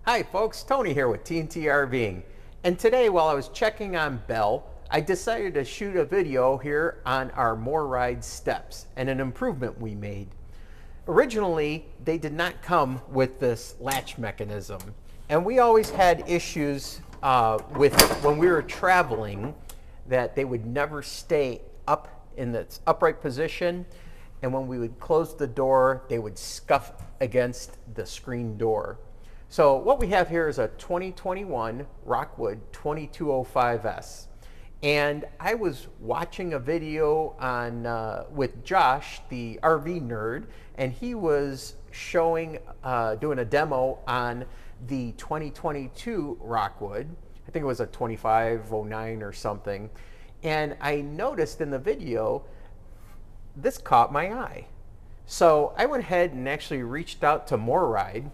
Hi folks, Tony here with TNT RVing. And today while I was checking on Bell, I decided to shoot a video here on our Morryde steps and an improvement we made. Originally, they did not come with this latch mechanism. And we always had issues with when we were traveling that they would never stay up in this upright position. And when we would close the door, they would scuff against the screen door. So what we have here is a 2021 Rockwood 2205S. And I was watching a video on with Josh, the RV nerd, and he was showing, doing a demo on the 2022 Rockwood. I think it was a 2509 or something. And I noticed in the video, this caught my eye. So I went ahead and actually reached out to Morryde,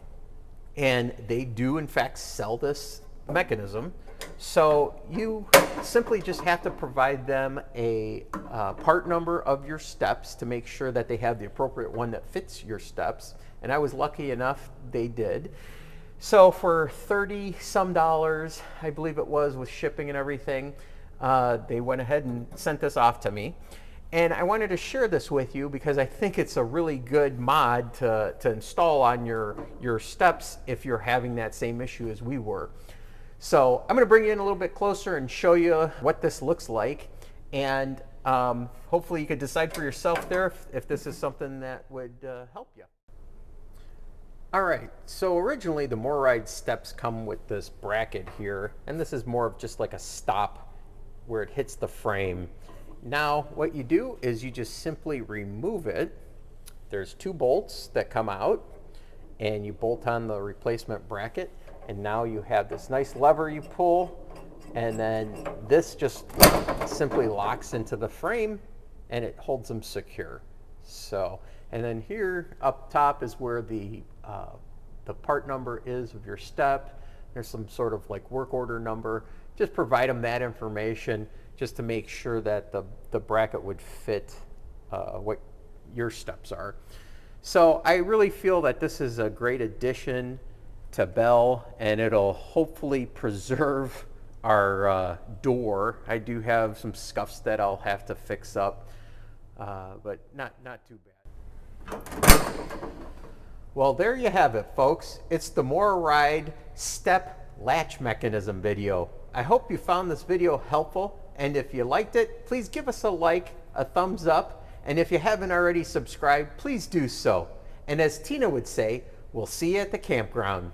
and they do in fact sell this mechanism. So you simply just have to provide them a part number of your steps to make sure that they have the appropriate one that fits your steps. And I was lucky enough they did. So for $30 some, I believe it was, with shipping and everything, they went ahead and sent this off to me. And I wanted to share this with you because I think it's a really good mod to install on your steps if you're having that same issue as we were. So I'm going to bring you in a little bit closer and show you what this looks like. And hopefully you could decide for yourself there if this is something that would help you. All right, so originally the Morryde steps come with this bracket here. And this is more of just like a stop where it hits the frame. Now what you do is you just simply remove it. There's two bolts that come out and you bolt on the replacement bracket, and now you have this nice lever you pull, and then this just simply locks into the frame and it holds them secure. So, and then here up top is where the part number is of your step. There's some sort of like work order number. Just provide them that information just to make sure that the bracket would fit what your steps are. So I really feel that this is a great addition to Bell, and it'll hopefully preserve our door. I do have some scuffs that I'll have to fix up, but not too bad. Well, there you have it, folks. It's the Morryde step latch mechanism video. I hope you found this video helpful. And if you liked it, please give us a like, a thumbs up, and if you haven't already subscribed, please do so. And as Tina would say, we'll see you at the campground.